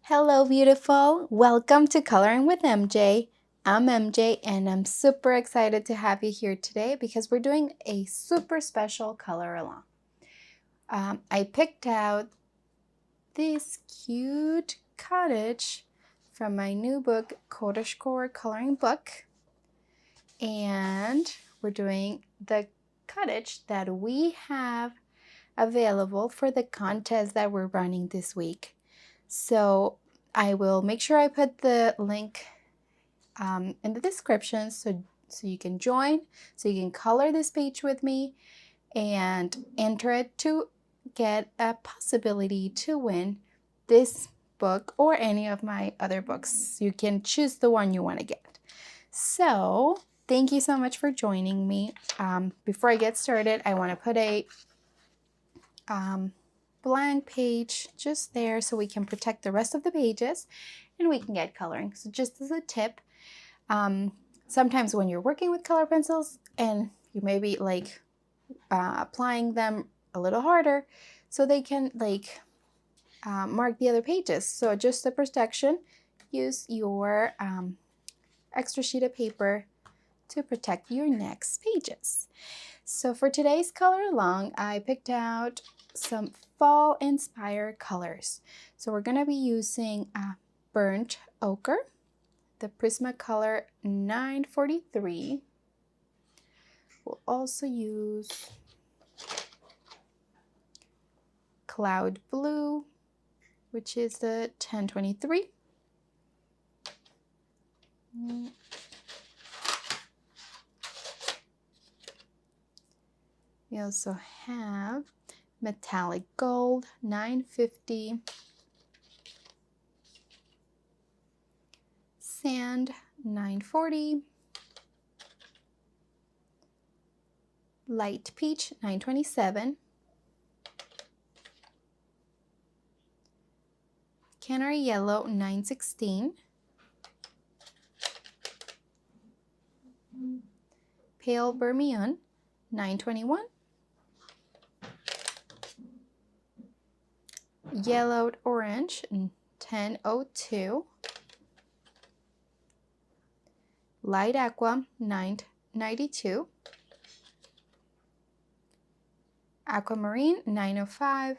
Hello, beautiful. Welcome to Coloring with MJ. I'm MJ, and I'm super excited to have you here today because we're doing a super special color along. I picked out this cute cottage from my new book, Cottagecore coloring book, and we're doing the cottage that we have available for the contest that we're running this week. So I will make sure I put the link in the description so you can join, so you can color this page with me and enter it to get a possibility to win this book or any of my other books. You can choose the one you want to get. So thank you so much for joining me. Before I get started, I want to put a blank page just there so we can protect the rest of the pages and we can get coloring. So just as a tip, sometimes when you're working with color pencils and you may be like applying them a little harder so they can like mark the other pages. So just the protection, use your extra sheet of paper to protect your next pages. So for today's color along, I picked out some fall inspired colors. So we're going to be using burnt ochre, the Prismacolor 943. We'll also use cloud blue, which is the 1023. We also have metallic gold 950, sand 940, light peach 927, canary yellow 916, pale Vermilion 921, yellowed orange 1002, light aqua 992, aquamarine 905,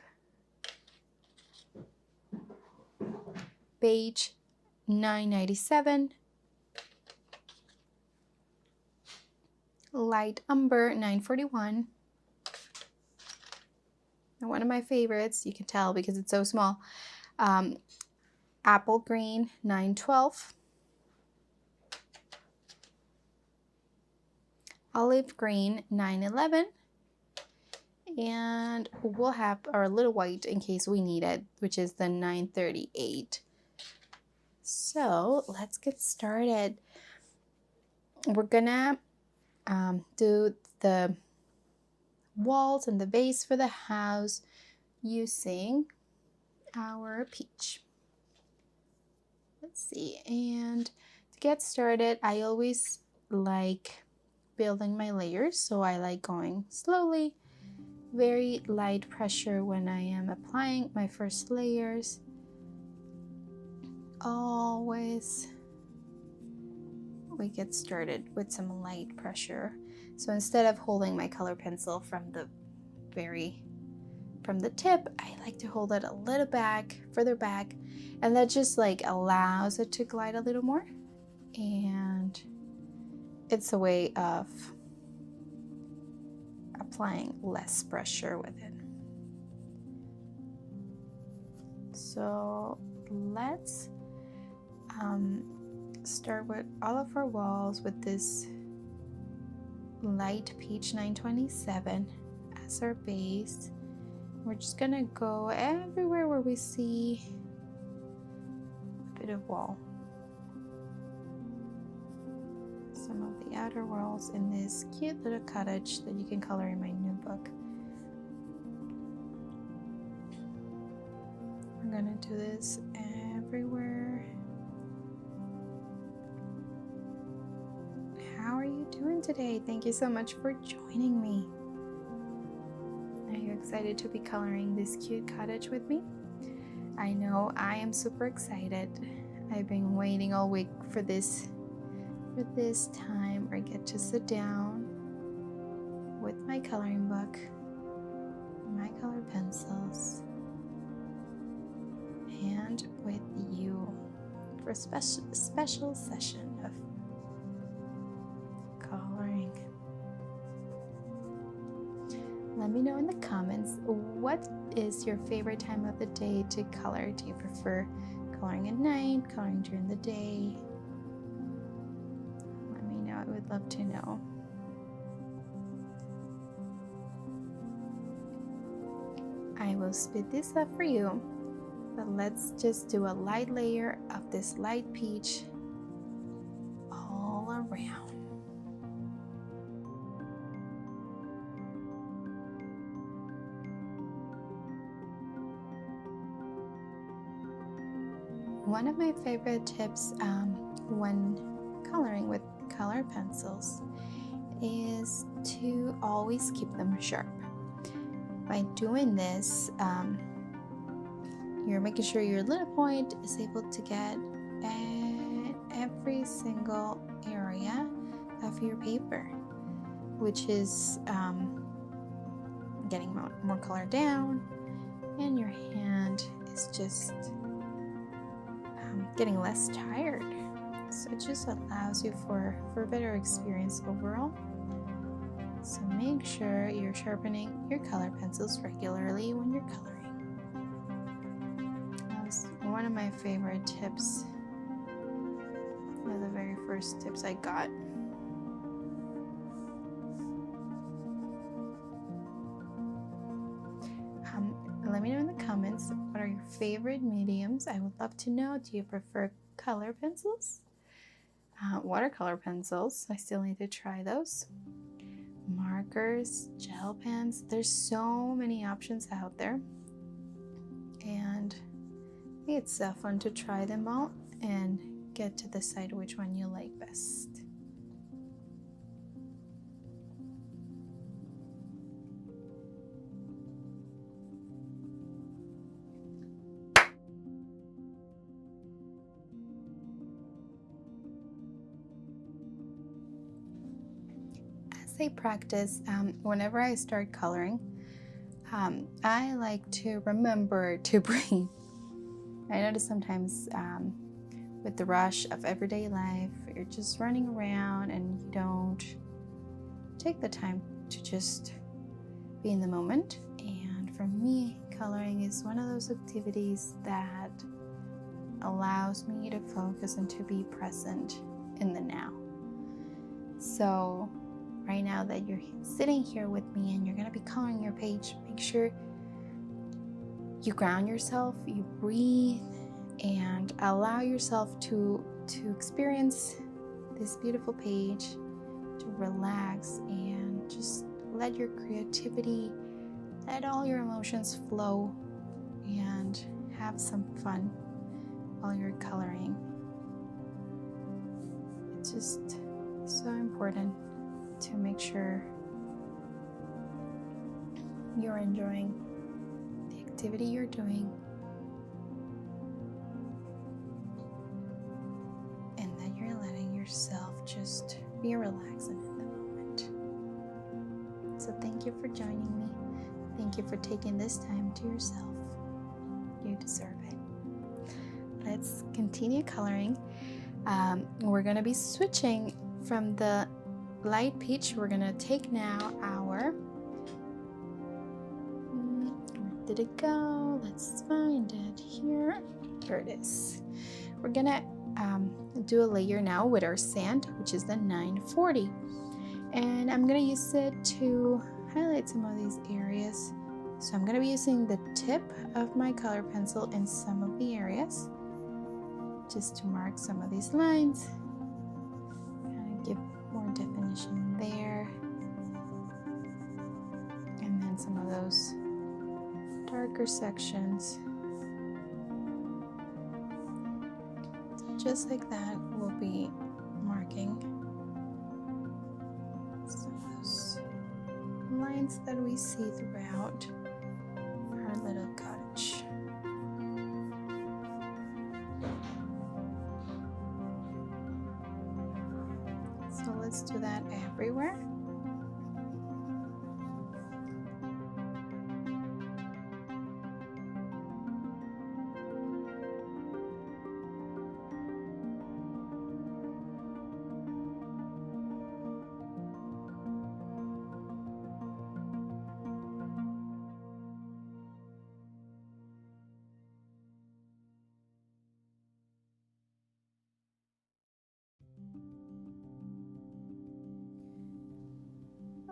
beige 997, light umber 941, and one of my favorites, you can tell because it's so small, apple green 912, olive green 911, and we'll have our little white in case we need it, which is the 938. So let's get started. We're gonna do the walls and the base for the house using our peach. Let's see, and to get started, I always like building my layers, so I like going slowly, very light pressure when I am applying my first layers. Always we get started with some light pressure. So instead of holding my color pencil from the tip, I like to hold it a little further back, and that just like allows it to glide a little more, and it's a way of applying less pressure with it. So let's start with all of our walls with this light peach 927 as our base. We're just gonna go everywhere where we see a bit of wall. Some of the outer walls in this cute little cottage that you can color in my new book. We're gonna do this everywhere. How are you doing today? Thank you so much for joining me. Are you excited to be coloring this cute cottage with me? I know I am super excited. I've been waiting all week for this time where I get to sit down with my coloring book, my color pencils, and with you for a special session of coloring. Let me know in the comments, what is your favorite time of the day to color? Do you prefer coloring at night, coloring during the day? Let me know, I would love to know. I will speed this up for you, but let's just do a light layer of this light peach all around. One of my favorite tips when coloring with color pencils is to always keep them sharp. By doing this, you're making sure your little point is able to get at every single area of your paper, which is getting more color down, and your hand is just getting less tired. So it just allows you for a better experience overall. So make sure you're sharpening your color pencils regularly when you're coloring. That was one of my favorite tips. One of the very first tips I got. Let me know in the comments, what are your favorite mediums? I would love to know. Do you prefer color pencils? Watercolor pencils, I still need to try those. Markers, gel pens, there's so many options out there. And I think it's fun to try them all and get to decide which one you like best. I practice, whenever I start coloring, I like to remember to breathe. I notice sometimes with the rush of everyday life, you're just running around and you don't take the time to just be in the moment. And for me, coloring is one of those activities that allows me to focus and to be present in the now. So right now that you're sitting here with me and you're going to be coloring your page, make sure you ground yourself, you breathe, and allow yourself to experience this beautiful page, to relax and just let your creativity, let all your emotions flow, and have some fun while you're coloring. It's just so important to make sure you're enjoying the activity you're doing and that you're letting yourself just be relaxing in the moment. So thank you for joining me. Thank you for taking this time to yourself. You deserve it. Let's continue coloring. We're going to be switching from the light peach. We're gonna take now our, where did it go? Let's find it here. Here it is. We're gonna do a layer now with our sand, which is the 940, and I'm gonna use it to highlight some of these areas. So I'm gonna be using the tip of my color pencil in some of the areas just to mark some of these lines, kind of give more definition there, and then some of those darker sections. Just like that, we'll be marking some of those lines that we see throughout our little cottage. let's do that everywhere.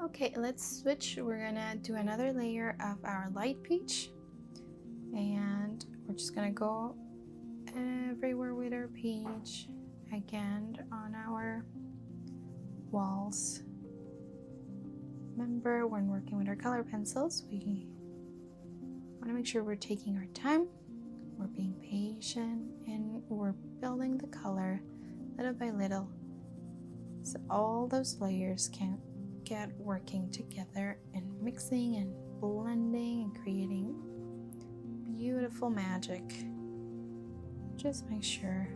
Okay, let's switch. We're gonna do another layer of our light peach, and we're just gonna go everywhere with our peach, again on our walls. Remember, when working with our color pencils, we want to make sure we're taking our time, we're being patient, and we're building the color little by little, so all those layers can get working together and mixing and blending and creating beautiful magic. Just make sure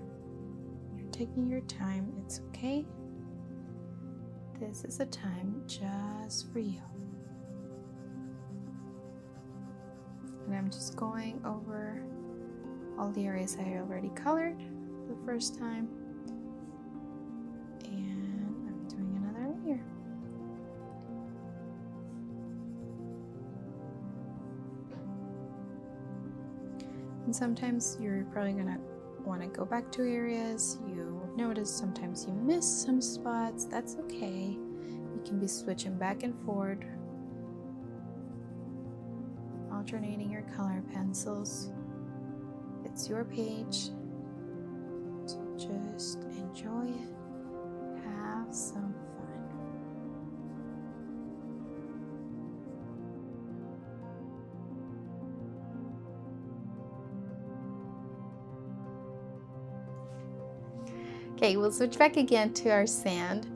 you're taking your time. It's okay. This is a time just for you. And I'm just going over all the areas I already colored the first time, and I'm doing another layer. And sometimes you're probably gonna want to go back to areas you notice. Sometimes you miss some spots. That's okay. You can be switching back and forth, alternating your color pencils. It's your page, so just enjoy it. Have some fun. Okay, we'll switch back again to our sand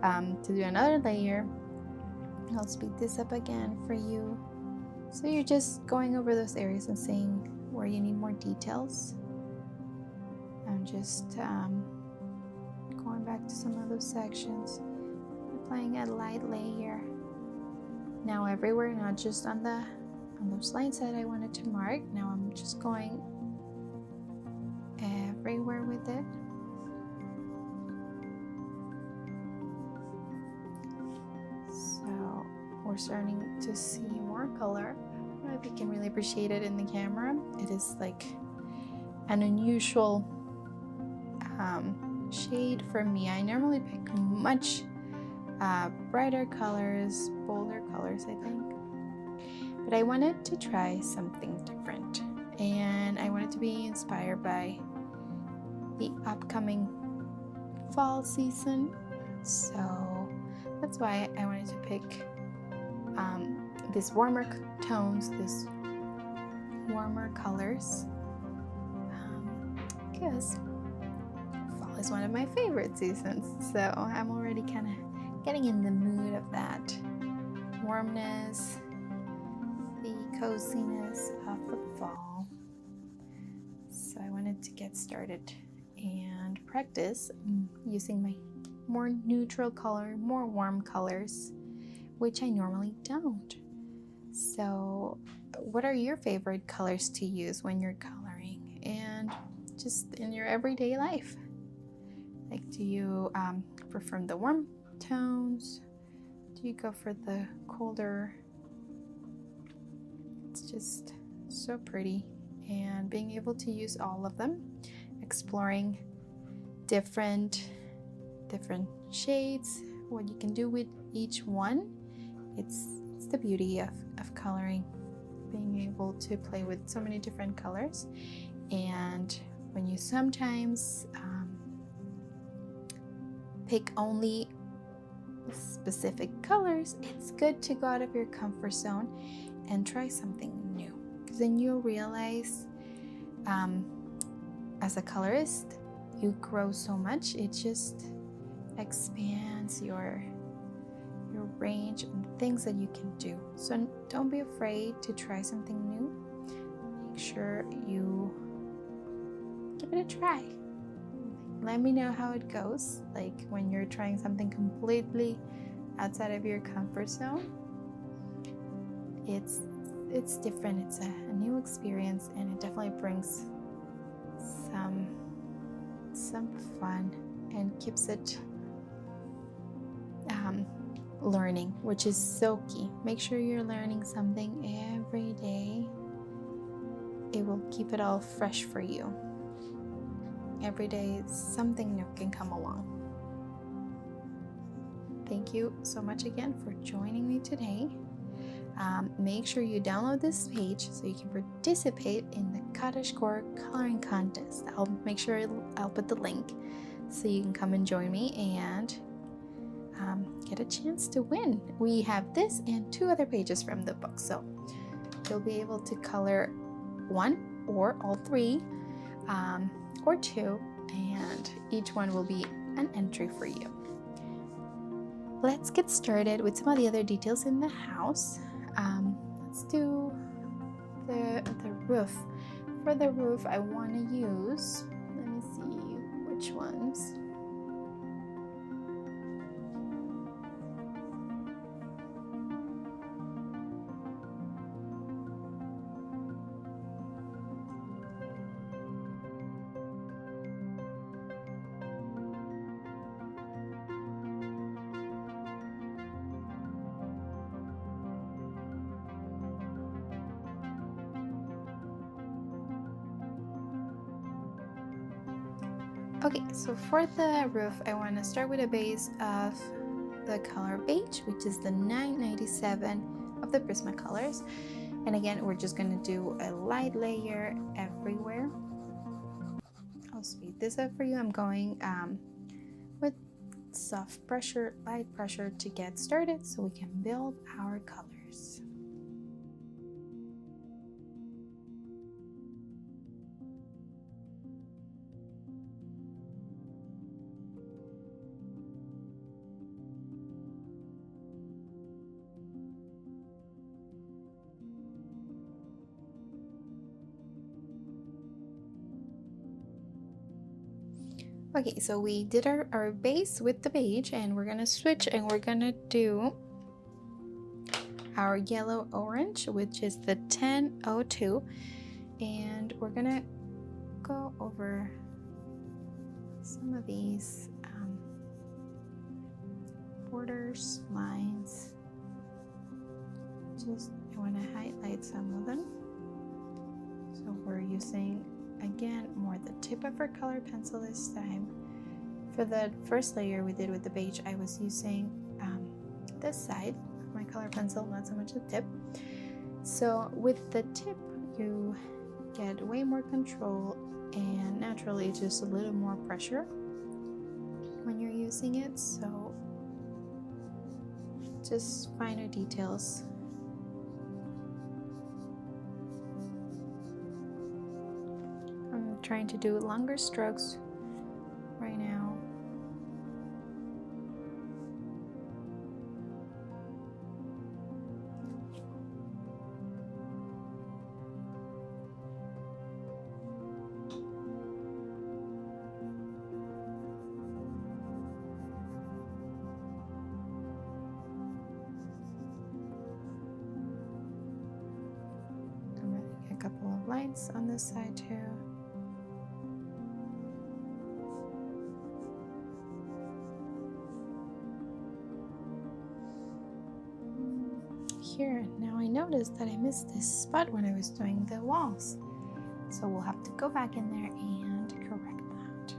to do another layer. I'll speed this up again for you. So you're just going over those areas and seeing where you need more details. I'm just going back to some of those sections, applying a light layer. Now everywhere, not just on those lines that I wanted to mark. Now I'm just going everywhere with it. So we're starting to see more color. I don't know if you can really appreciate it in the camera. It is like an unusual shade for me. I normally pick much brighter colors, bolder colors, I think. But I wanted to try something different, and I wanted to be inspired by the upcoming fall season. So that's why I wanted to pick these warmer tones, these warmer colors, because fall is one of my favorite seasons. So I'm already kind of getting in the mood of that warmness, the coziness of the fall. So I wanted to get started and practice using my more neutral color, more warm colors, which I normally don't. So what are your favorite colors to use when you're coloring and just in your everyday life? Like, do you prefer the warm tones? Do you go for the colder? It's just so pretty, and being able to use all of them, exploring different shades, what you can do with each one. It's the beauty of coloring, being able to play with so many different colors. And when you sometimes pick only specific colors, it's good to go out of your comfort zone and try something new, because then you'll realize as a colorist you grow so much. It just expands your range and things that you can do. So don't be afraid to try something new. Make sure you give it a try. let me know how it goes, like when you're trying something completely outside of your comfort zone. It's different, it's a new experience, and it definitely brings some fun and keeps it learning, which is so key. Make sure you're learning something every day. It will keep it all fresh for you. Every day something new can come along. Thank you so much again for joining me today. Make sure you download this page so you can participate in the Cottagecore coloring contest. I'll make sure I'll put the link so you can come and join me and get a chance to win. We have this and 2 other pages from the book, so you'll be able to color 1 or all 3 or 2, and each one will be an entry for you. Let's get started with some of the other details in the house. Let's do the roof. For the roof, I want to use, let me see which ones. Okay, so for the roof, I want to start with a base of the color Beige, which is the 997 of the Prismacolors. And again, we're just going to do a light layer everywhere. I'll speed this up for you. I'm going with soft pressure, light pressure to get started so we can build our colors. Okay, so we did our base with the beige, and we're gonna switch and we're gonna do our yellow orange, which is the 1002, and we're gonna go over some of these borders, lines. Just I want to highlight some of them. So we're using again more the tip of our color pencil this time. For the first layer we did with the beige, I was using this side of my color pencil, not so much the tip. So with the tip you get way more control, and naturally it's just a little more pressure when you're using it. So just finer details. I'm trying to do longer strokes right now. I'm adding a couple of lights on this side too. Here, now I noticed that I missed this spot when I was doing the walls, so we'll have to go back in there and correct that.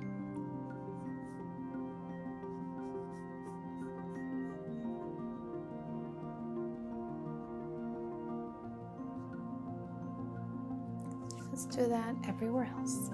Let's do that everywhere else.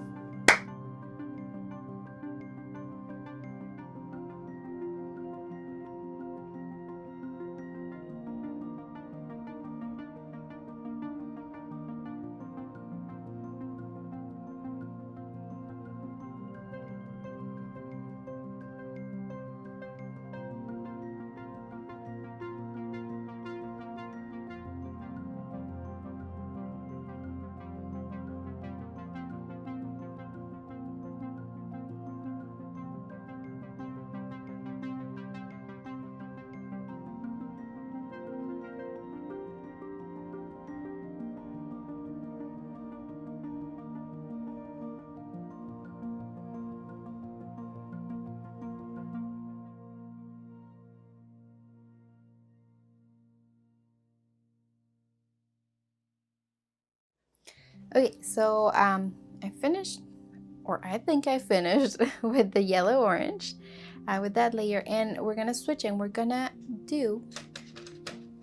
Okay, so I finished, or I think I finished with the yellow orange with that layer, and we're gonna switch and we're gonna do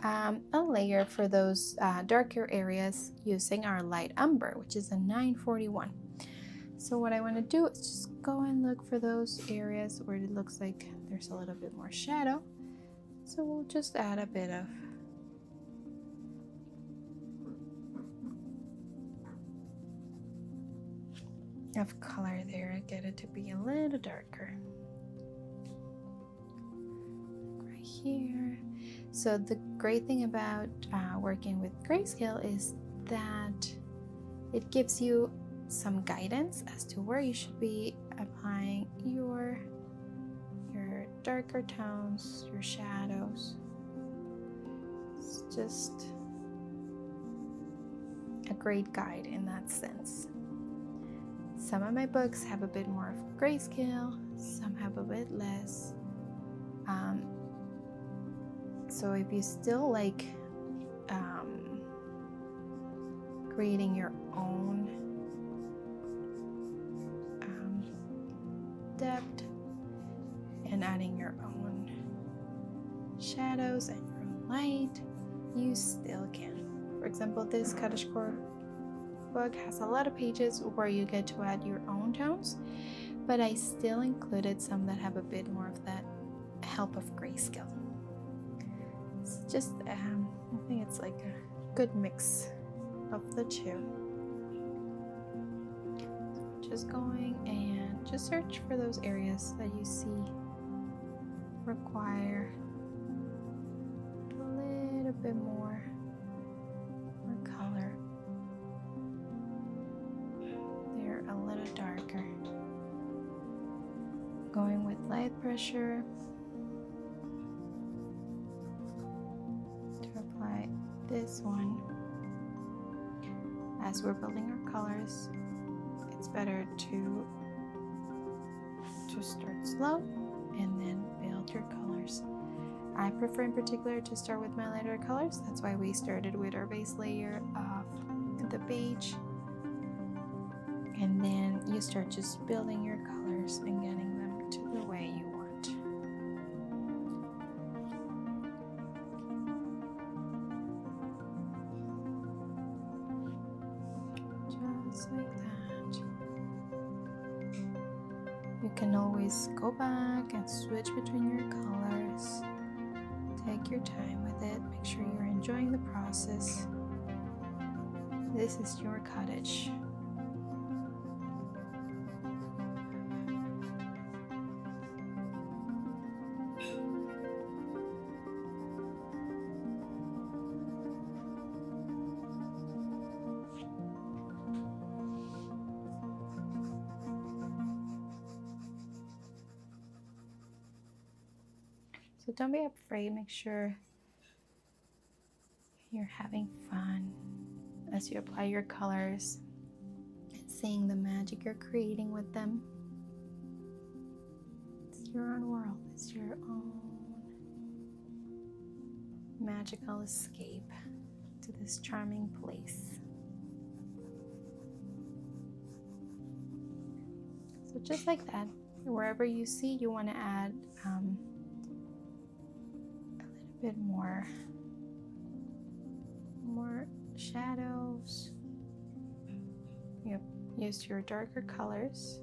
a layer for those darker areas using our light umber, which is a 941. So what I want to do is just go and look for those areas where it looks like there's a little bit more shadow. So we'll just add a bit of color there, get it to be a little darker. Right here. So the great thing about working with grayscale is that it gives you some guidance as to where you should be applying your darker tones, your shadows. It's just a great guide in that sense. Some of my books have a bit more of grayscale, some have a bit less. So if you still like creating your own depth and adding your own shadows and your own light, you still can. For example, this Cottagecore book has a lot of pages where you get to add your own tones, but I still included some that have a bit more of that help of grayscale. It's just, I think it's like a good mix of the two. Just going and just search for those areas that you see require a little bit more color. They're a little darker. Going with light pressure to apply this one. As we're building our colors, it's better to start slow and then build your colors. I prefer in particular to start with my lighter colors. That's why we started with our base layer of the beige, and then you start just building your colors and getting them to the way you want. Just like that. You can always go back and switch between your colors. Take your time with it. Make sure you're enjoying the process. This is your cottage. So don't be afraid, make sure you're having fun as you apply your colors and seeing the magic you're creating with them. It's your own world, it's your own magical escape to this charming place. So just like that, wherever you see you want to add a bit more shadows, you use your darker colors,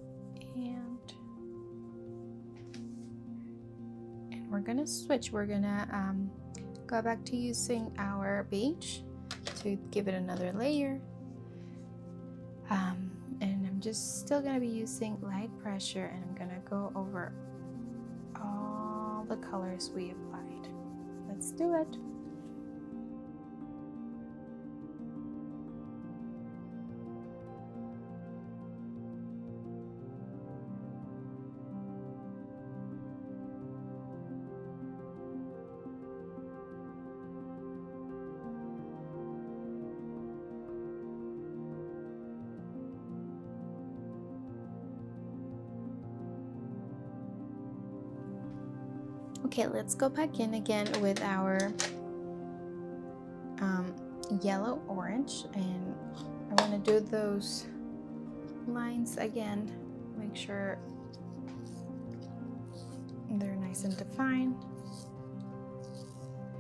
and we're gonna switch. We're gonna go back to using our beige to give it another layer, and I'm just still gonna be using light pressure, and I'm gonna go over all the colors we applied. Let's do it. Okay, let's go back in again with our yellow orange, and I want to do those lines again, make sure they're nice and defined,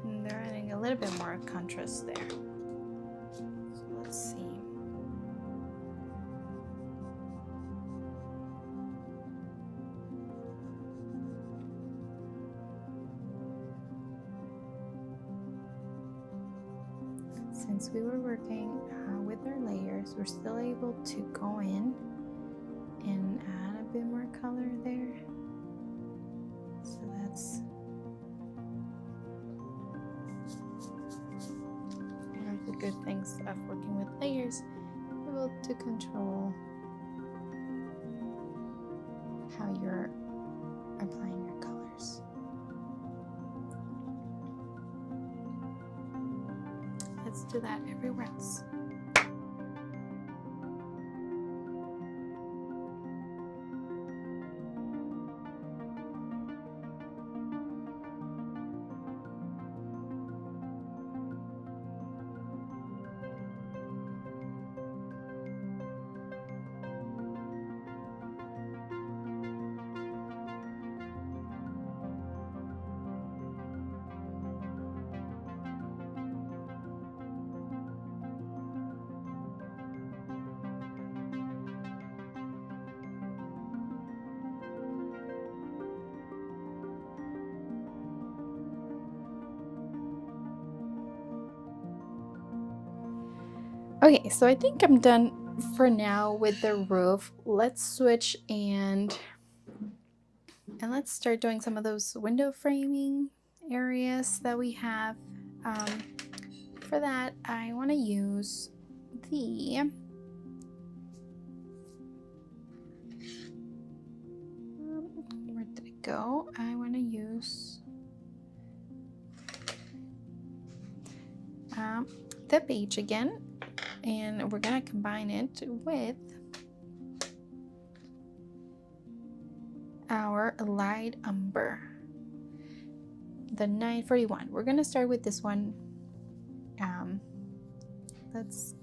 and they're adding a little bit more contrast there. So let's see. Since we were working with our layers, we're still able to go in and add a bit more color there. So that's one of the good things of working with layers, able to control how you're applying your colors. Let's do that everywhere else. Okay, so I think I'm done for now with the roof. Let's switch and let's start doing some of those window framing areas that we have. For that, I want to use the where did it go? I want to use the beige again, and we're gonna combine it with our light umber, the 941. We're gonna start with this one. Let's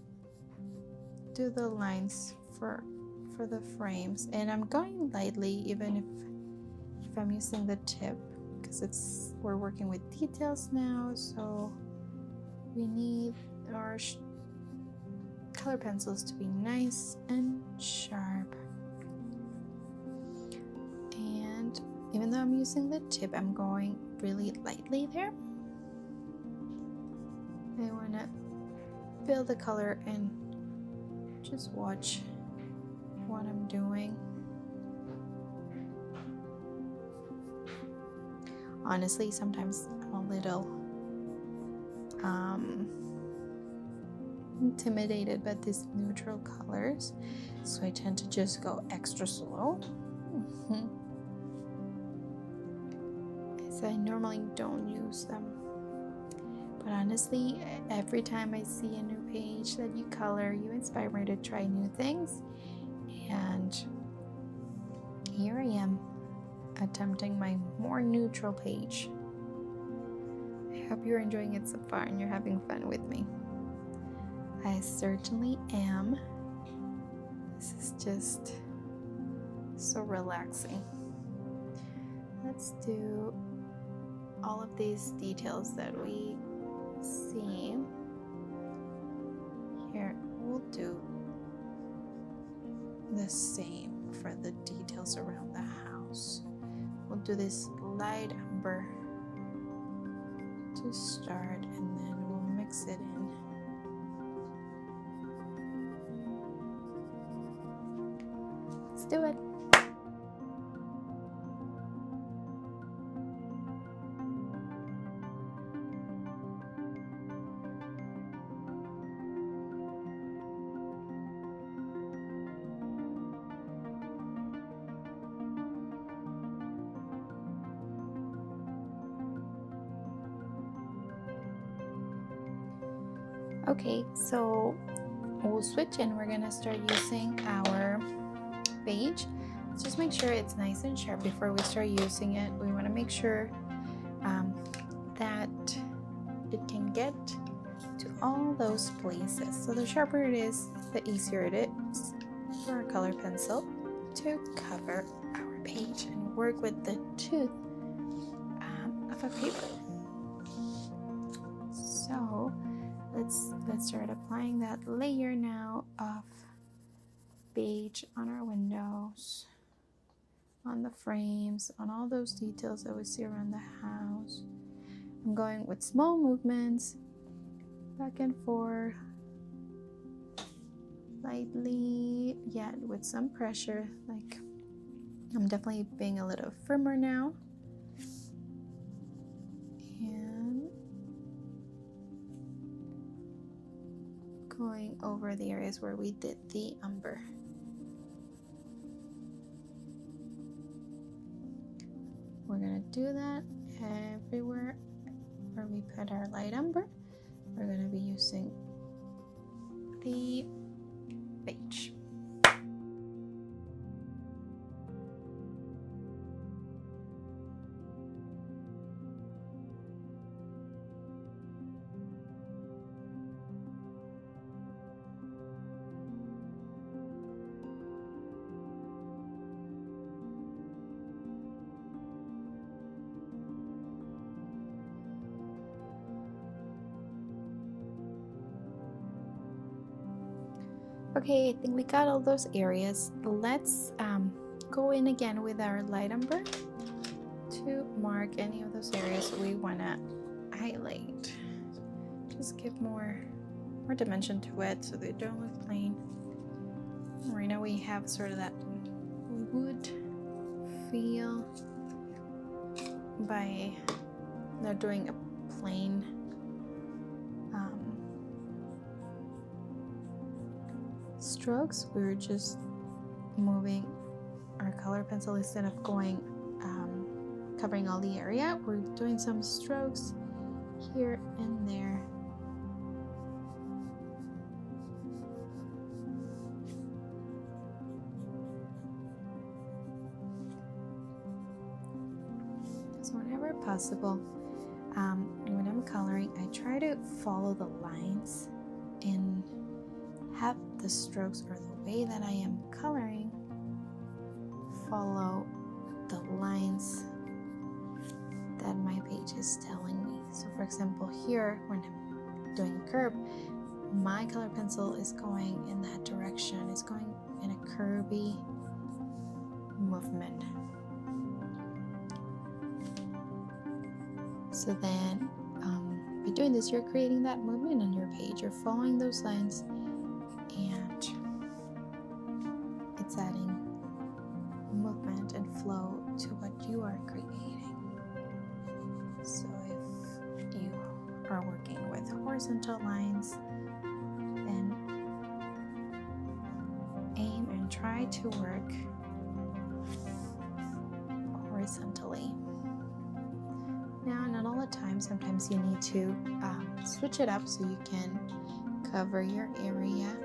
do the lines for the frames, and I'm going lightly, even if I'm using the tip, because we're working with details now, so we need our color pencils to be nice and sharp. And even though I'm using the tip, I'm going really lightly there. I want to build the color and just watch what I'm doing. Honestly, sometimes I'm a little intimidated by these neutral colors, so I tend to just go extra slow. As I normally don't use them, but honestly, every time I see a new page that you color, you inspire me to try new things, and here I am attempting my more neutral page. I hope you're enjoying it so far and you're having fun with me. I certainly am. This is just so relaxing. Let's do all of these details that we see here. We'll do the same for the details around the house. We'll do this light umber to start, and then we'll mix it in. Let's do it. Okay, so we'll switch and we're gonna start using our beige. Let's just make sure it's nice and sharp before we start using it. We want to make sure that it can get to all those places. So the sharper it is, the easier it is for our color pencil to cover our page and work with the tooth of a paper. So let's start applying that layer now of beige on our windows, on the frames, on all those details that we see around the house. I'm going with small movements, back and forth, lightly, yet with some pressure. Like, I'm definitely being a little firmer now. And going over the areas where we did the umber. We're gonna do that everywhere where we put our light umber. We're gonna be using the beige. Okay, I think we got all those areas. Let's go in again with our light umber to mark any of those areas we want to highlight. Just give more dimension to it so they don't look plain. Right now we have sort of that wood feel by not doing a plain strokes. We were just moving our color pencil instead of going covering all the area. We're doing some strokes here and there. So whenever possible, when I'm coloring, I try to follow the lines and have the strokes or the way that I am coloring follow the lines that my page is telling me. So for example, here when I'm doing a curve, my color pencil is going in that direction. It's going in a curvy movement. So then by doing this, you're creating that movement on your page. You're following those lines and it's adding movement and flow to what you are creating. So if you are working with horizontal lines, then aim and try to work horizontally. Now, not all the time, sometimes you need to switch it up so you can cover your area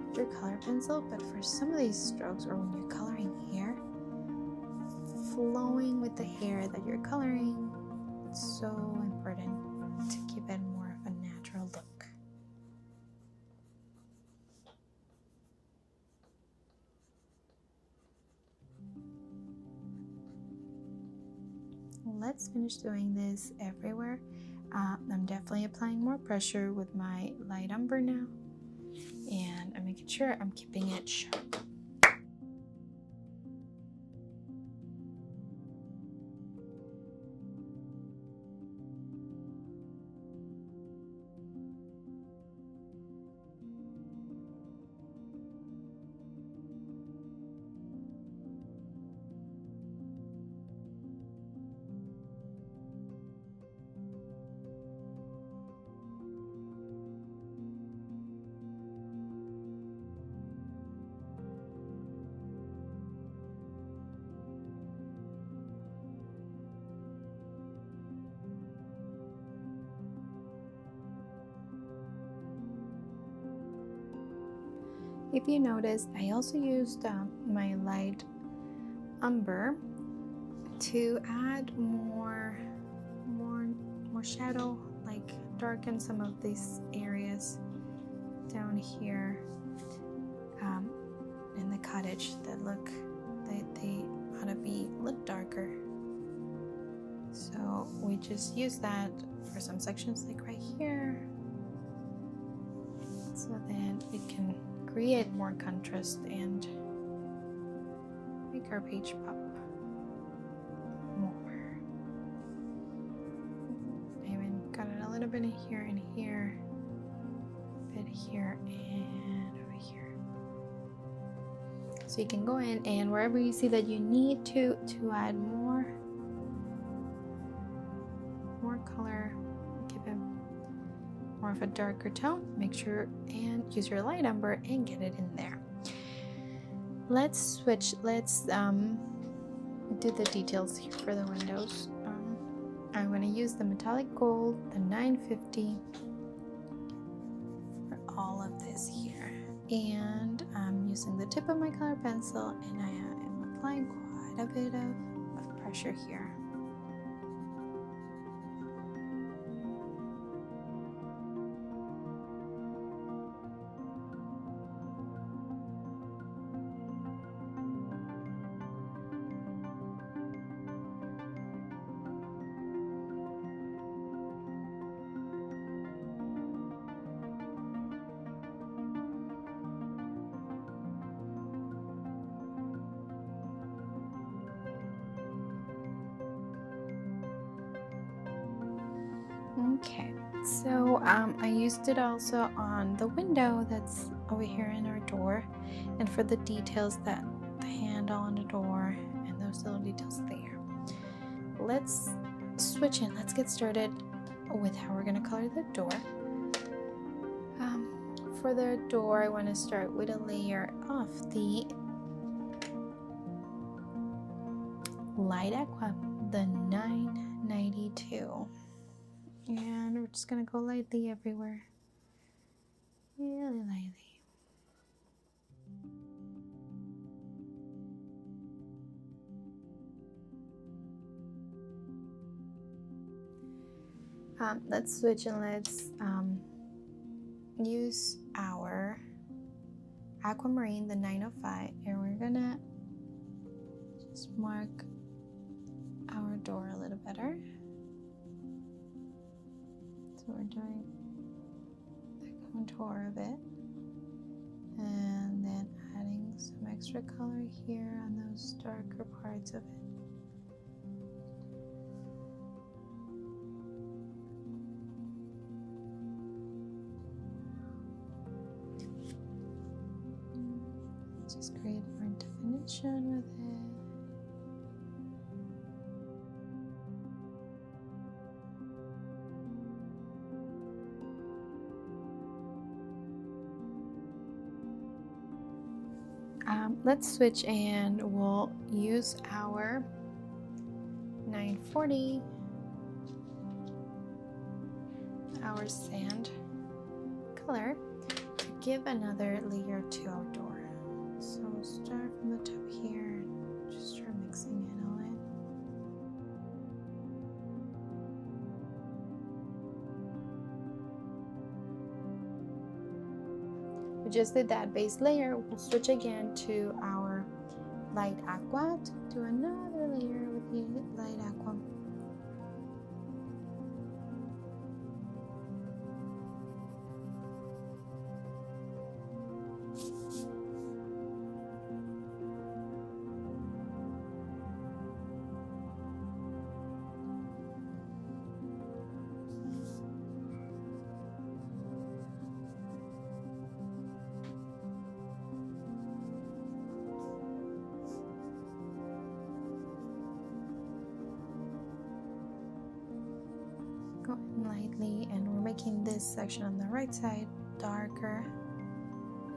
with your color pencil, but for some of these strokes, or when you're coloring hair, flowing with the hair that you're coloring, it's so important to give it more of a natural look. Let's finish doing this everywhere. I'm definitely applying more pressure with my light umber now, and I'm making sure I'm keeping it sharp. If you notice, I also used my light umber to add more shadow, like darken some of these areas down here in the cottage that they ought to be a little darker. So we just use that for some sections like right here, so then it can create more contrast and make our page pop more. Even got it a little bit in here and here, a bit here and over here. So you can go in and wherever you see that you need to add more color, give it more of a darker tone, make sure and use your light umber and get it in there. Let's switch. Let's do the details here for the windows. I'm going to use the metallic gold, the 950 for all of this here, and I'm using the tip of my color pencil and I am applying quite a bit of pressure here. Okay, so I used it also on the window that's over here in our door, and for the details, that the handle on the door and those little details there. Let's switch in. Let's get started with how we're going to color the door. For the door, I want to start with a layer of the light aqua, the 992. And we're just going to go lightly everywhere, really lightly. Let's switch and let's use our Aquamarine, the 905, and we're going to just mark our door a little better. So we're doing the contour of it and then adding some extra color here on those darker parts of it. Just create more definition with it. Let's switch and we'll use our 940, our sand color, to give another layer to our door. So we'll start from the top here and just start mixing it all in. We just did that base layer. We'll switch again to our light aqua to do another layer with the light aqua. Going lightly, and we're making this section on the right side darker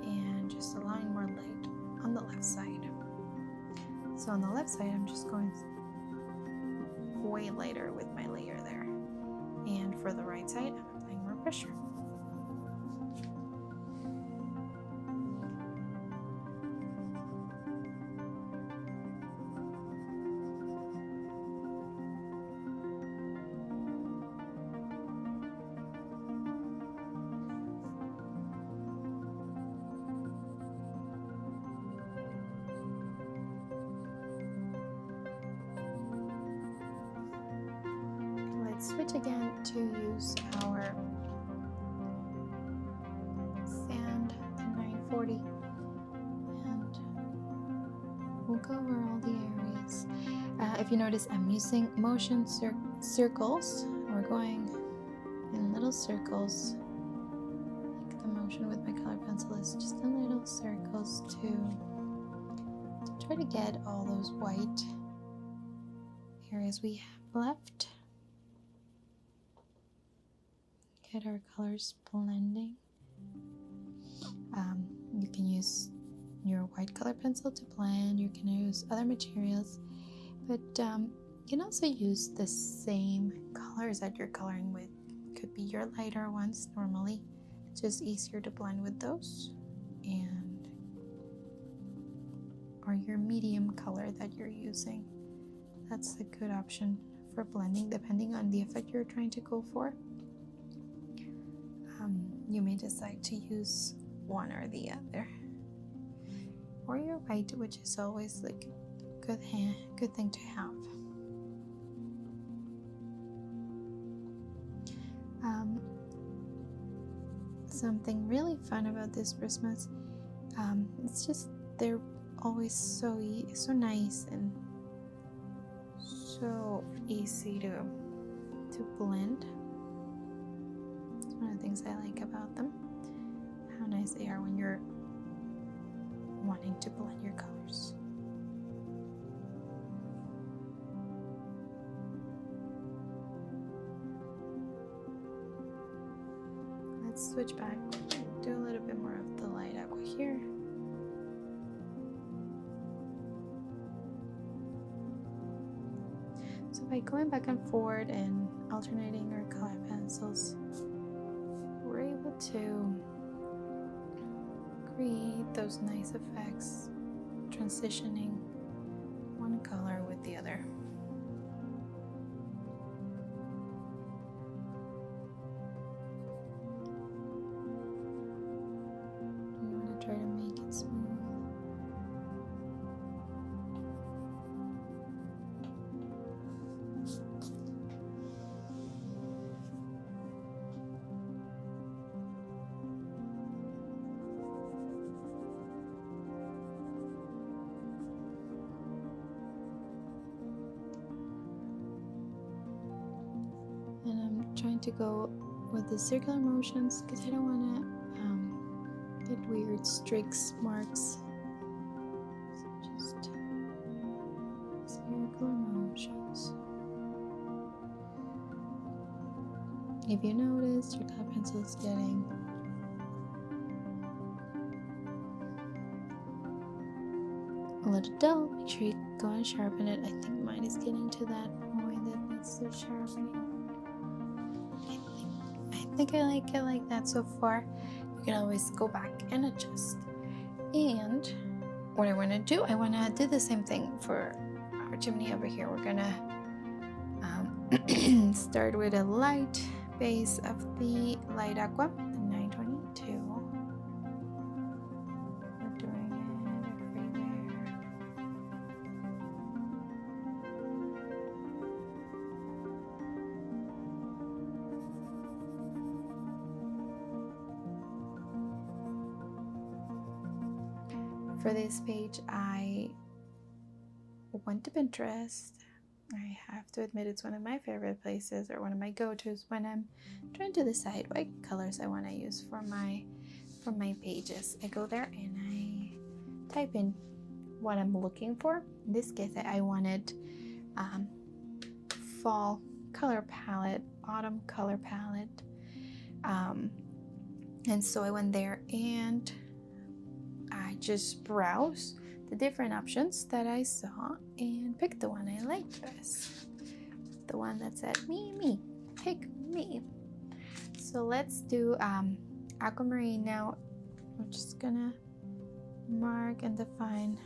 and just allowing more light on the left side. So on the left side, I'm just going way lighter with my layer there, and for the right side, I'm applying more pressure. let's switch again to use our sand, the 940, and we'll go over all the areas. If you notice, I'm using motion circles. We're going in little circles. Like the motion with my color pencil is just in little circles to try to get all those white areas we have left. Get our colors blending. You can use your white color pencil to blend. You can use other materials, but you can also use the same colors that you're coloring with. Could be your lighter ones normally. It's just easier to blend with those, and or your medium color that you're using. That's a good option for blending depending on the effect you're trying to go for. You may decide to use one or the other, or your white, which is always like a good thing to have. Something really fun about this Christmas, it's just they're always so nice and so easy to blend. It's one of the things I like about them, how nice they are when you're wanting to blend your colors. Let's switch back, do a little bit more of the light aqua here. So by going back and forward and alternating our color pencils, we're able to create those nice effects, transitioning one color with the other. We want to try to make it smooth. Trying to go with the circular motions because I don't want to get weird streaks, marks. So just circular motions. If you notice your color pencil is getting a little dull, make sure you go and sharpen it. I think mine is getting to that point that needs to sharpening. I think I like it like that so far. You can always go back and adjust. And what I want to do, I want to do the same thing for our chimney over here. We're gonna start with a light base of the light aqua, the 922. We're doing it everywhere. For this page, I went to Pinterest. I have to admit it's one of my favorite places, or one of my go-tos when I'm trying to decide what colors I want to use for my pages. I go there and I type in what I'm looking for. In this case, I wanted fall color palette, autumn color palette, and so I went there and I just browsed the different options that I saw and picked the one I liked best. The one that said, me, pick me. So let's do Aquamarine now. We're just gonna mark and define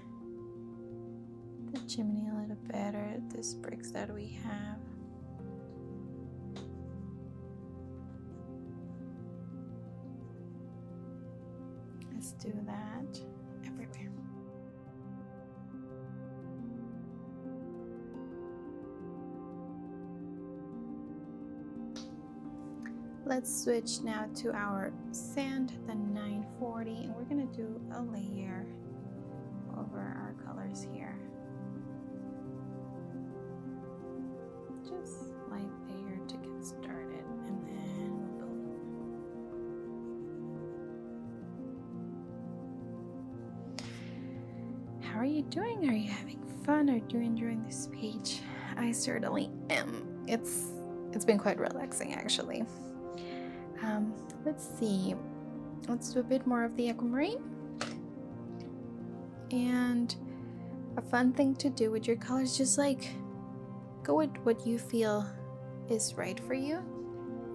the chimney a little better, these bricks that we have. Let's do that everywhere. let's switch now to our sand, the 940, and we're gonna do a layer over our colors here. Just light layer to get started, and then we'll build. How are you doing? Are you having fun? Are you enjoying this page? I certainly am. It's been quite relaxing, actually. Let's see. Let's do a bit more of the Aquamarine. And a fun thing to do with your colors, just like go with what you feel is right for you.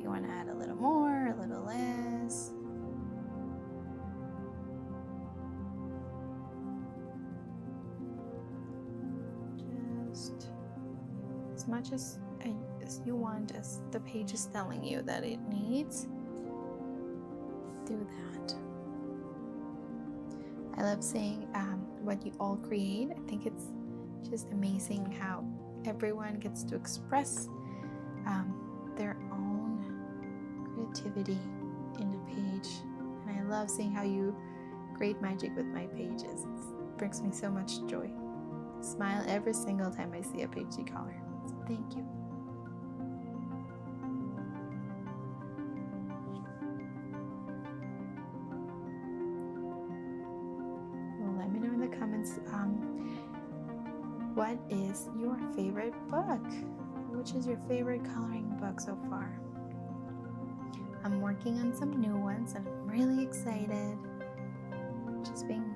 You want to add a little more, a little less. Just as much as you want, as the page is telling you that it needs. Do that. I love seeing what you all create. I think it's just amazing how everyone gets to express their own creativity in a page. And I love seeing how you create magic with my pages. It brings me so much joy. I smile every single time I see a page you color. So thank you. Let me know in the comments what is your favorite book? Which is your favorite coloring book so far? I'm working on some new ones and I'm really excited. Just being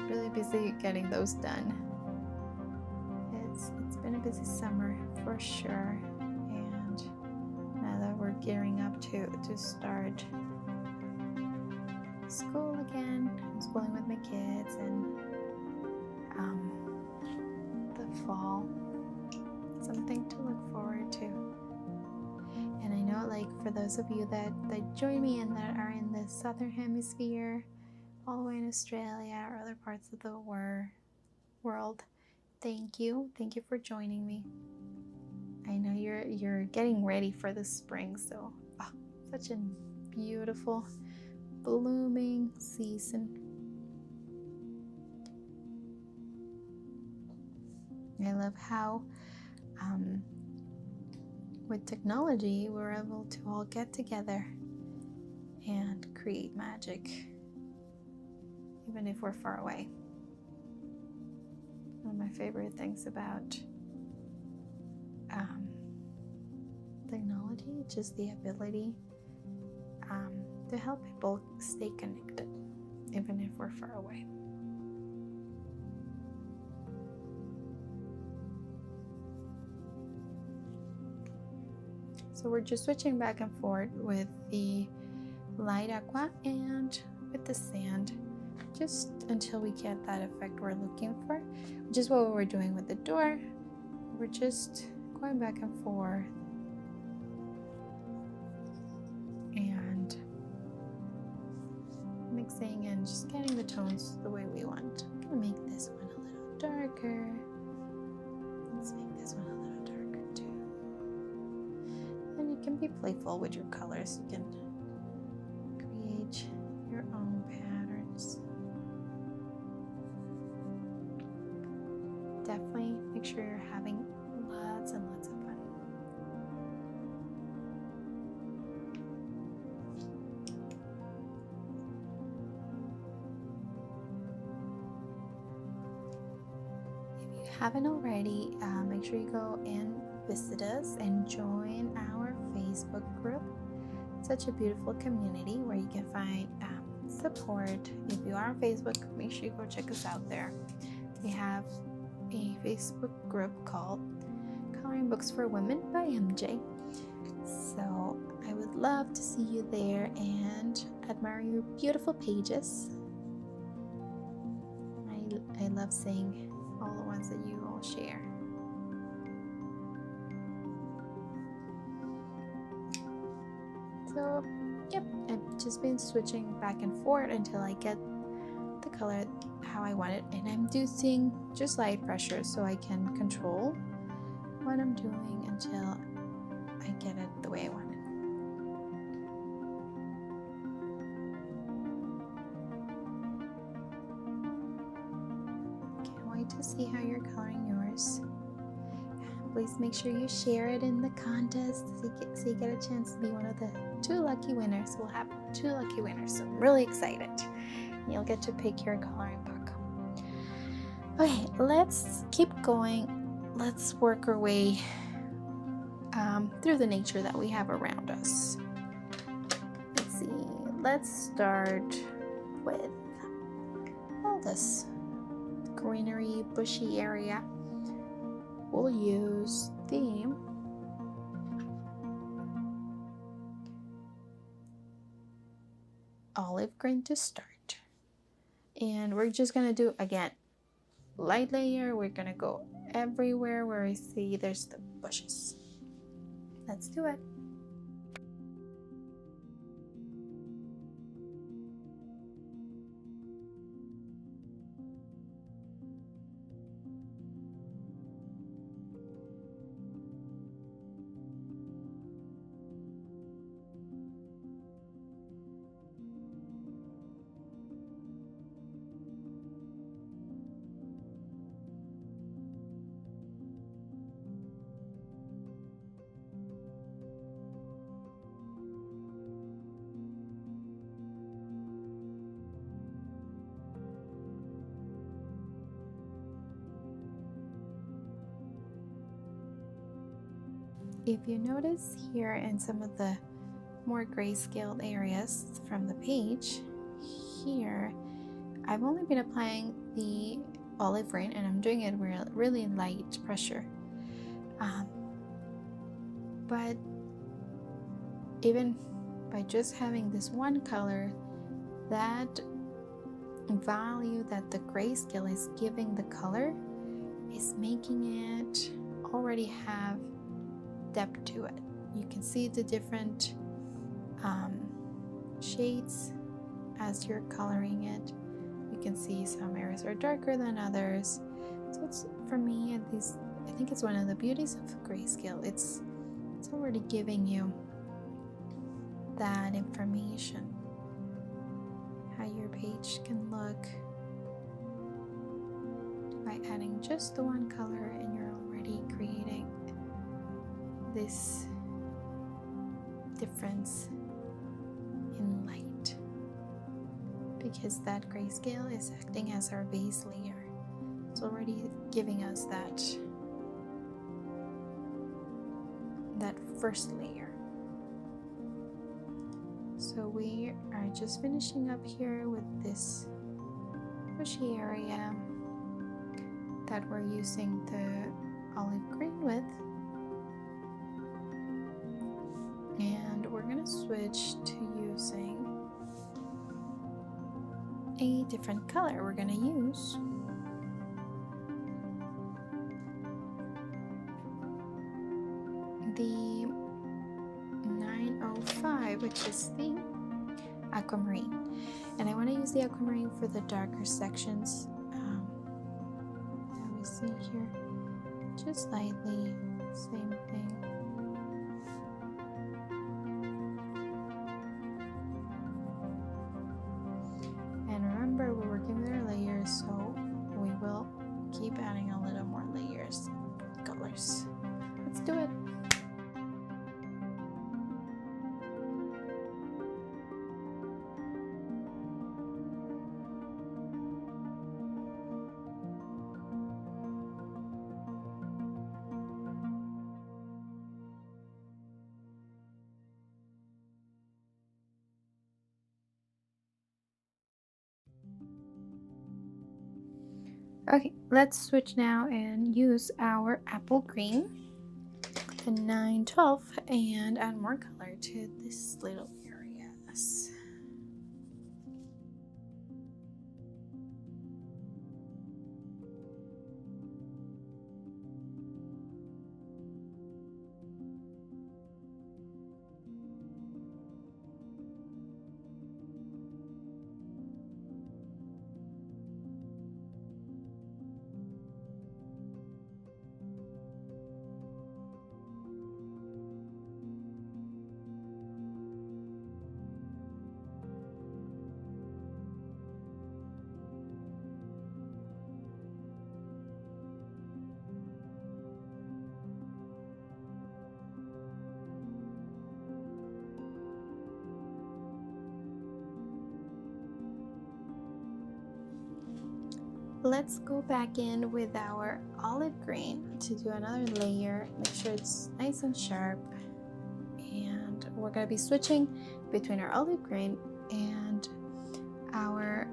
really busy getting those done. It's been a busy summer for sure, and now that we're gearing up to start school again, I'm schooling with my kids, and the fall, something to look forward to. And I know, like, for those of you that join me and that are in the southern hemisphere, all the way in Australia or other parts of the world, thank you for joining me. I know you're getting ready for the spring, so such a beautiful blooming season. I love how with technology we're able to all get together and create magic, even if we're far away. One of my favorite things about technology, just the ability to help people stay connected, even if we're far away. So we're just switching back and forth with the light aqua and with the sand, just until we get that effect we're looking for, which is what we're doing with the door. We're just going back and forth and mixing and just getting the tones the way we want. I'm gonna make this one a little darker. Let's make this one a little darker too. And you can be playful with your colors. You can create your own patterns. Definitely make sure you're having lots and lots of fun. If you haven't already, make sure you go and visit us and join our Facebook group. It's such a beautiful community where you can find support. If you are on Facebook, make sure you go check us out there. We have a Facebook group called Coloring Books for Women by MJ. So I would love to see you there and admire your beautiful pages. I love seeing all the ones that you all share. So yep, I've just been switching back and forth until I get the color how I want it, and I'm using just light pressure so I can control what I'm doing until I get it the way I want wait to see how you're coloring yours. Please make sure you share it in the contest so you get a chance to be one of the 2 lucky winners. We'll have 2 lucky winners, so I'm really excited. You'll get to pick your coloring book. Okay, let's keep going. Let's work our way through the nature that we have around us. Let's see. Let's start with all this greenery, bushy area. We'll use the olive green to start. And we're just going to do, again, light layer. We're going to go everywhere where I see there's the bushes. Let's do it. If you notice here in some of the more grayscale areas from the page, here I've only been applying the olive green and I'm doing it really light pressure. But even by just having this one color, that value that the grayscale is giving the color is making it already have depth to it. You can see the different shades as you're coloring it. You can see some areas are darker than others. So it's, for me at least, I think it's one of the beauties of grayscale. It's already giving you that information, how your page can look by adding just the one color, and you're already creating this difference in light, because that grayscale is acting as our base layer. It's already giving us that first layer. So we are just finishing up here with this bushy area that we're using the olive green with. And we're going to switch to using a different color. We're going to use the 905, which is the Aquamarine. And I want to use the Aquamarine for the darker sections that we see here. Just lightly, same thing. And remember, we're working with our layers, so we will keep adding a little more layers of colors. Let's do it. Okay, let's switch now and use our apple green, the 912, and add more color to this little areas. Let's go back in with our olive green to do another layer. Make sure it's nice and sharp. And we're going to be switching between our olive green and our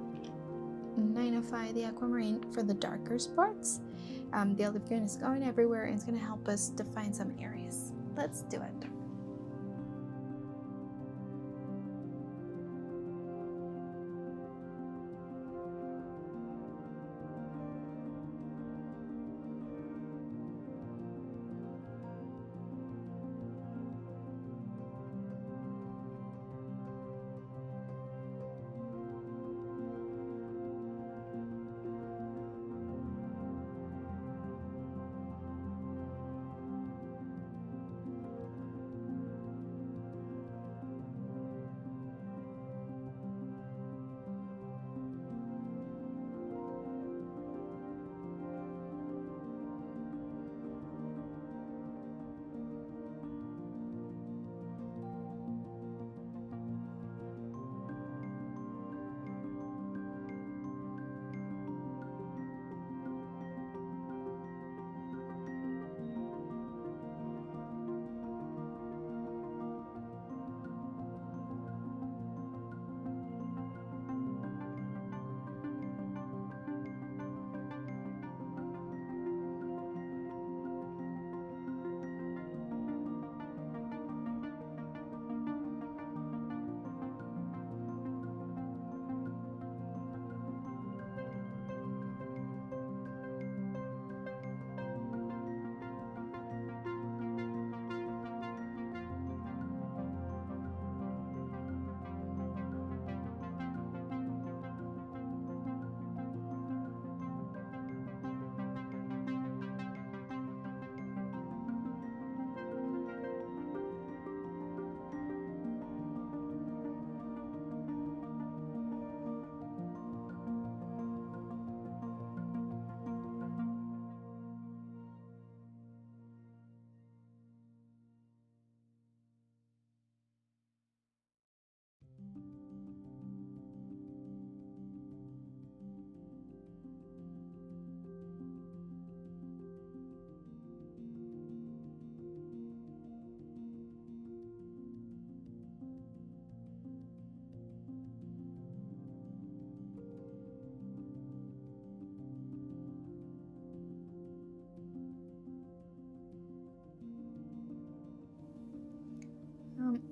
905, the Aquamarine, for the darker spots. The olive green is going everywhere and it's going to help us define some areas. Let's do it.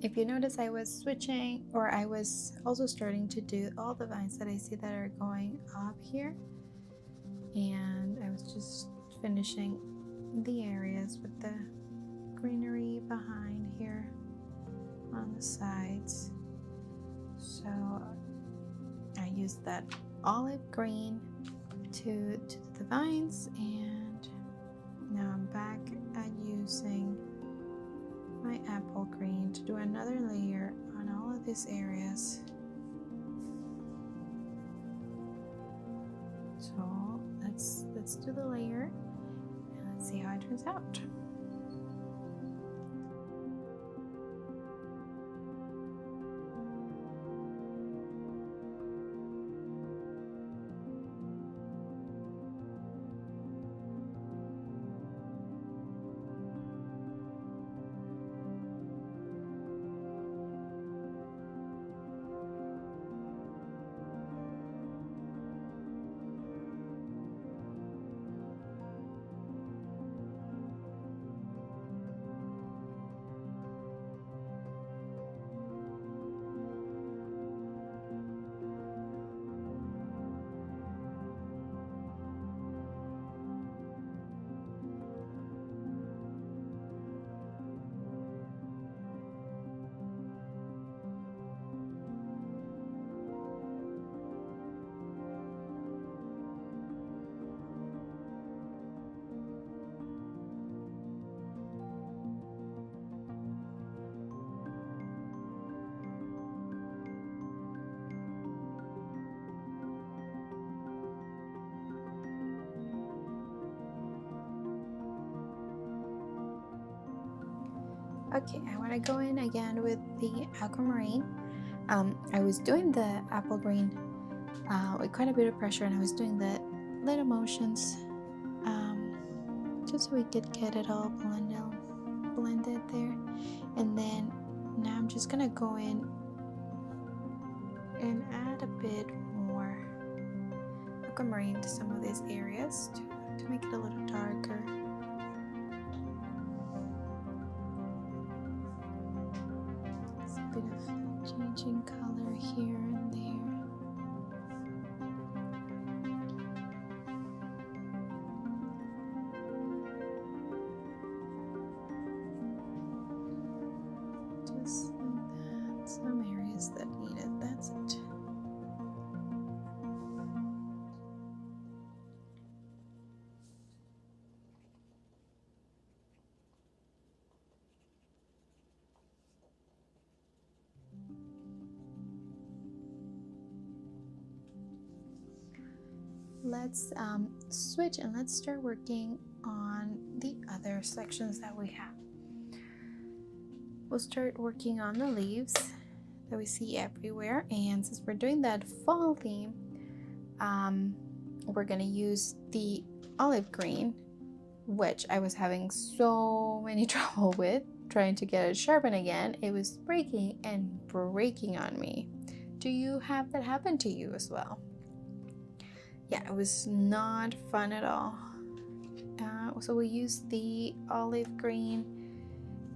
If you notice, I was switching, or I was also starting to do all the vines that I see that are going up here, and I was just finishing the areas with the greenery behind here on the sides. So I used that olive green to do the vines, and now I'm back at using my apple green to do another layer on all of these areas. So let's do the layer and let's see how it turns out. Okay, I want to go in again with the Aquamarine. I was doing the apple green with quite a bit of pressure, and I was doing the little motions, just so we could get it all blended there. And then now I'm just gonna go in and add a bit more aquamarine to some of these areas to make it a little darker. It's a bit of changing color here and there. Just like that. Some areas that need it, that's it. Let's switch and let's start working on the other sections that we have. We'll start working on the leaves that we see everywhere, and since we're doing that fall theme, we're gonna use the olive green, which I was having so many trouble with trying to get it sharpened again. It was breaking and breaking on me. Do you have that happen to you as well? Yeah, it was not fun at all. So we used the olive green.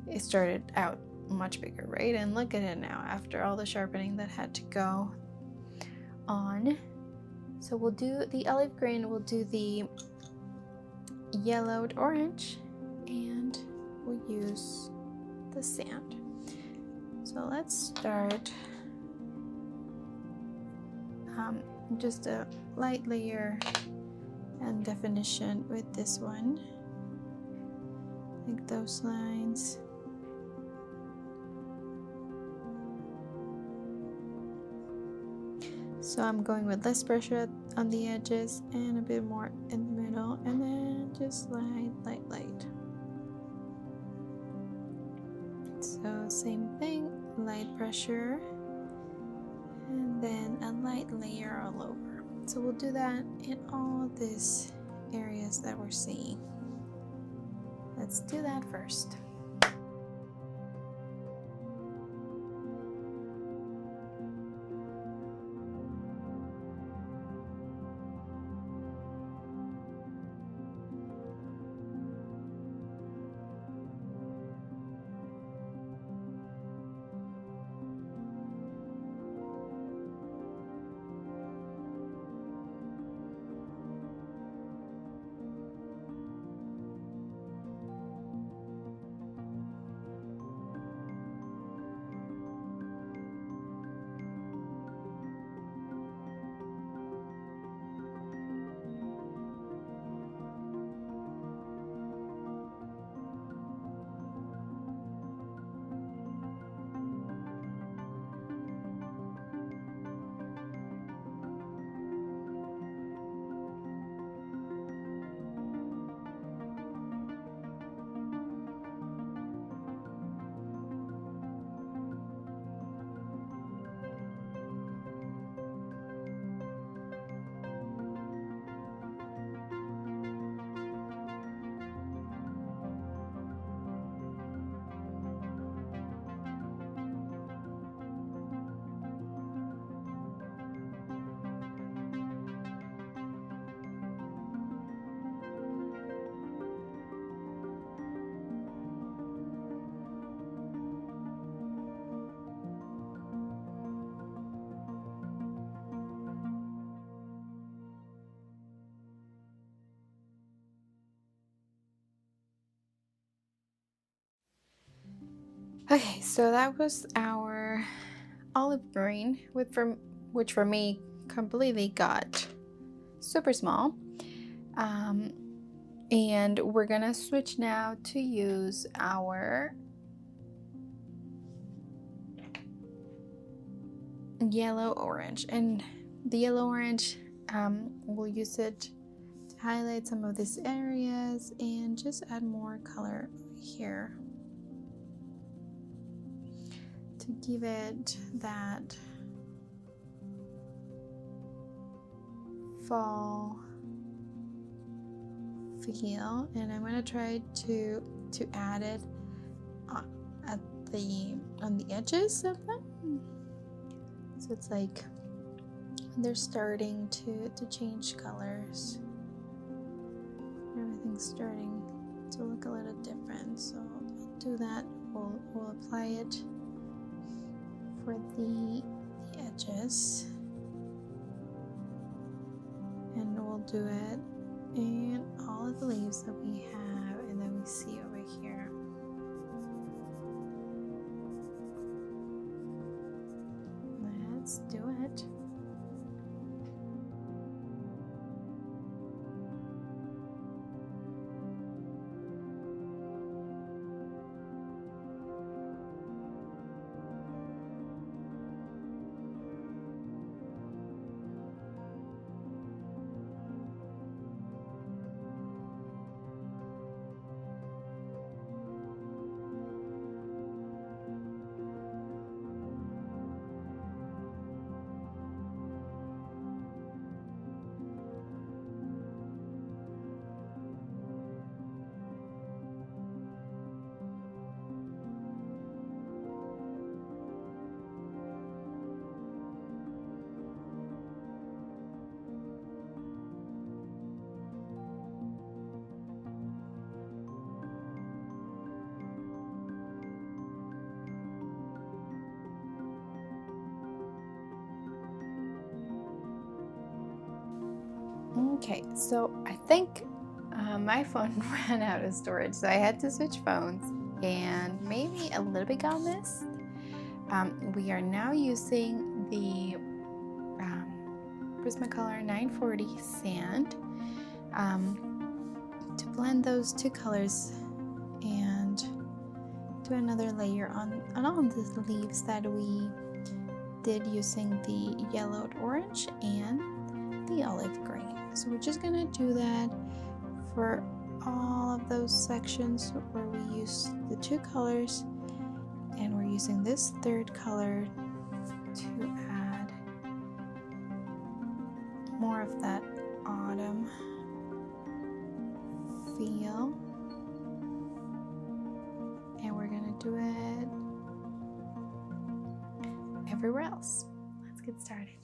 It started out much bigger, right? And look at it now after all the sharpening that had to go on. So we'll do the olive green, we'll do the yellowed orange, and we'll use the sand. So let's start just a light layer and definition with this one, like those lines. So I'm going with less pressure on the edges and a bit more in the middle, and then just light. So same thing, light pressure, and then a light layer all over. So we'll do that in all these areas that we're seeing. Let's do that first. Okay, so that was our olive green, which for me completely got super small. And we're gonna switch now to use our yellow orange, and the yellow orange, we'll use it to highlight some of these areas and just add more color here to give it that fall feel, and I'm gonna try to add it at on the edges of them. So it's like they're starting to change colors. Everything's starting to look a little different. So I'll do that. We'll apply it for the edges, and we'll do it in all of the leaves that we have and that we see over here. Let's do it. Okay, so I think my phone ran out of storage, so I had to switch phones, and maybe a little bit got missed. We are now using the Prismacolor 940 sand to blend those two colors and do another layer on all the leaves that we did using the yellowed orange and the olive green. So we're just gonna do that for all of those sections where we use the two colors, and we're using this third color to add more of that autumn feel, and we're gonna do it everywhere else. Let's get started.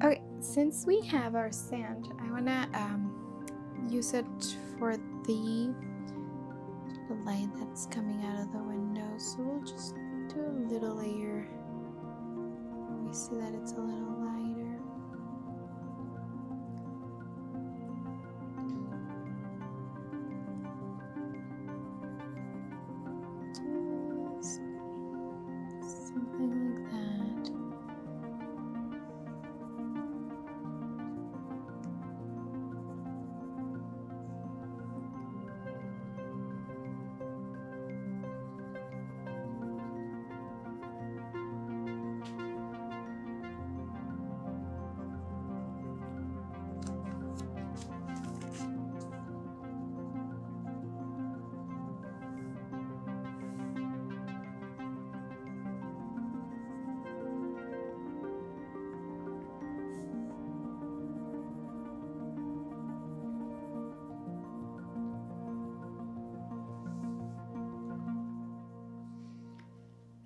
Okay, since we have our sand, I wanna use it for the light that's coming out of the window. So we'll just do a little layer. We see that it's a little lighter. Just something like that.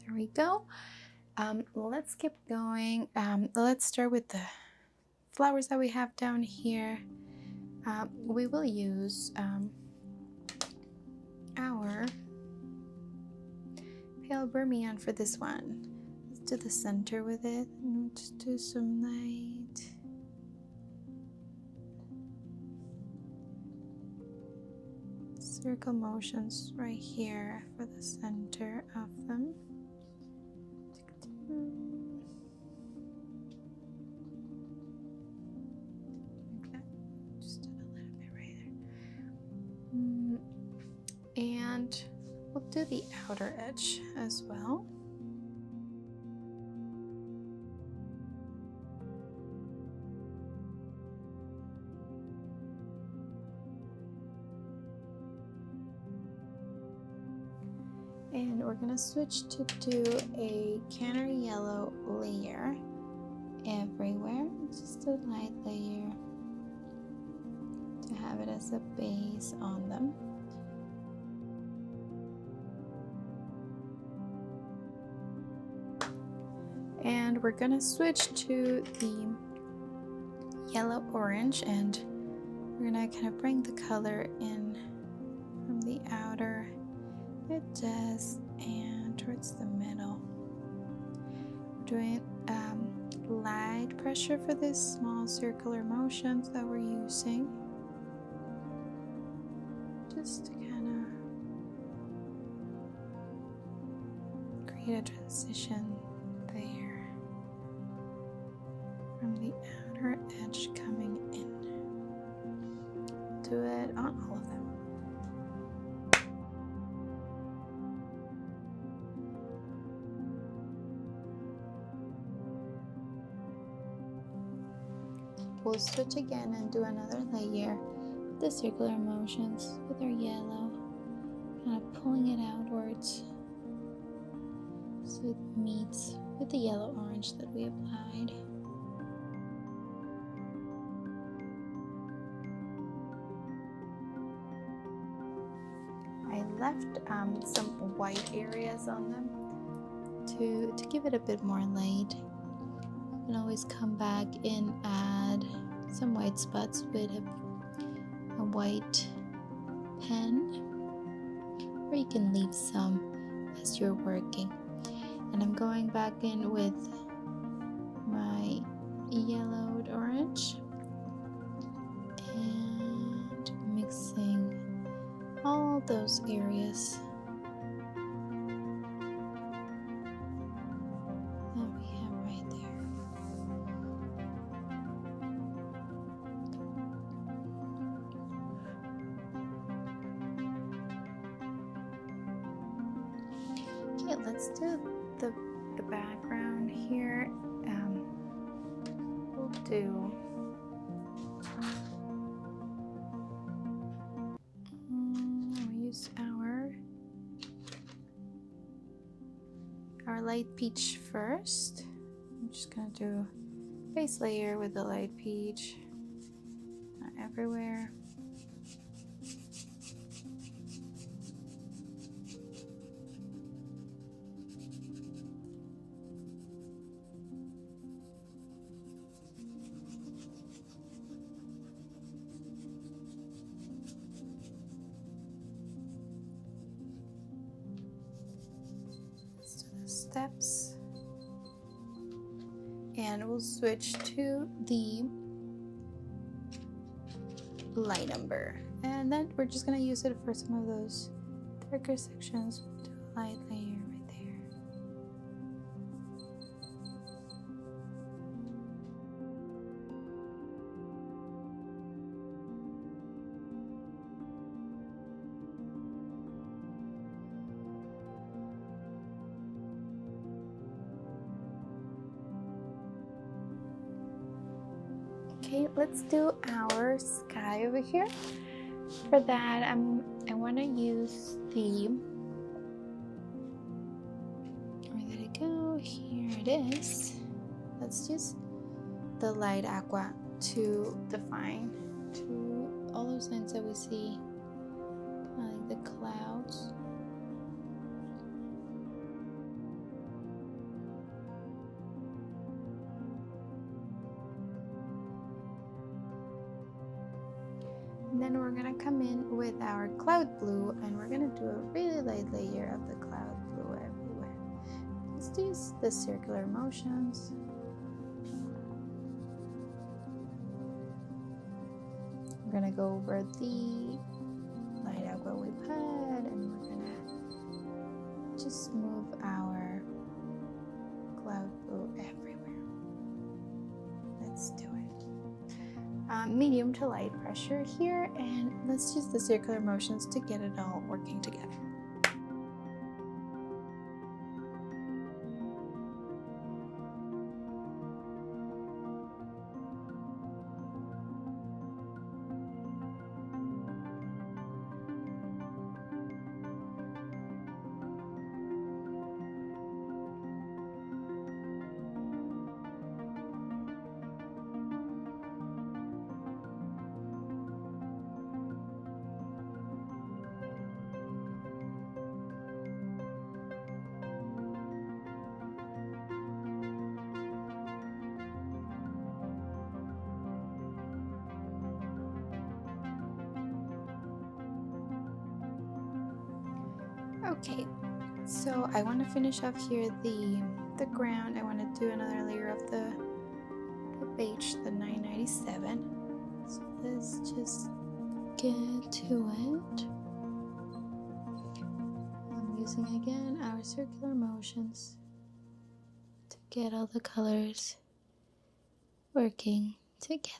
There we go. Let's keep going. Let's start with the flowers that we have down here. We will use our pale Vermilion for this one. Let's do the center with it and just do some light. Circle motions right here for the center of them. Like that. Just a little bit right there. And we'll do the outer edge as well. And we're gonna switch to do a Canary Yellow layer everywhere, just a light layer to have it as a base on them. And we're gonna switch to the yellow orange, and we're gonna kind of bring the color in from the outer edges and towards the middle. We're doing light pressure for these small circular motions that we're using, just to kind of create a transition there from the outer edge coming in. Do it on all of them. We'll switch again and do another layer with the circular motions with our yellow, kind of pulling it outwards so it meets with the yellow orange that we applied. I left some white areas on them to give it a bit more light. You can always come back and add some white spots with a white pen, or you can leave some as you're working. And I'm going back in with my yellowed orange and mixing all those areas that we have right there. Okay, let's do the background here. We'll do we'll use our light peach first. I'm just gonna do base layer with the light peach, not everywhere. steps. And we'll switch to the light umber. And then we're just gonna use it for some of those darker sections. We'll do a light layer right there. Okay, let's do our sky over here. For that, I want to use the, where did it go? Here it is. Let's use the light aqua to define to all those lines that we see, like the clouds. And then we're gonna come in with our cloud blue, and we're gonna do a really light layer of the cloud blue everywhere. Let's use the circular motions. We're gonna go over the light aqua we put, and we're gonna just move our cloud blue everywhere. Let's do it. Medium to light pressure here, and let's use the circular motions to get it all working together. Okay, so I want to finish off here the ground. I want to do another layer of the beige, the 997. So let's just get to it. I'm using again our circular motions to get all the colors working together.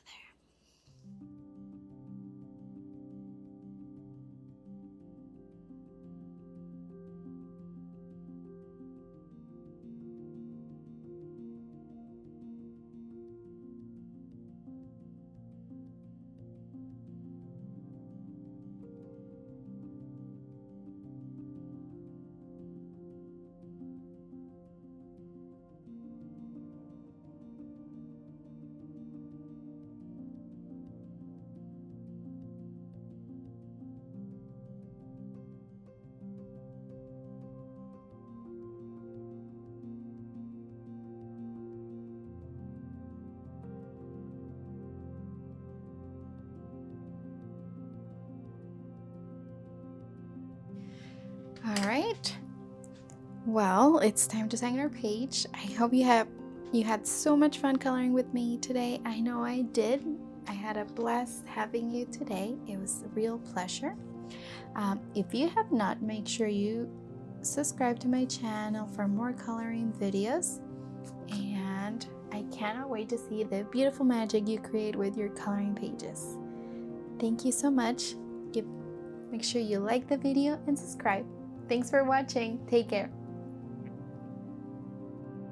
All right, well, it's time to sign our page. I hope you had so much fun coloring with me today. I know I did. I had a blast having you today. It was a real pleasure. If you have not, make sure you subscribe to my channel for more coloring videos, and I cannot wait to see the beautiful magic you create with your coloring pages. Thank you so much. Make sure you like the video and subscribe. Thanks for watching. Take care.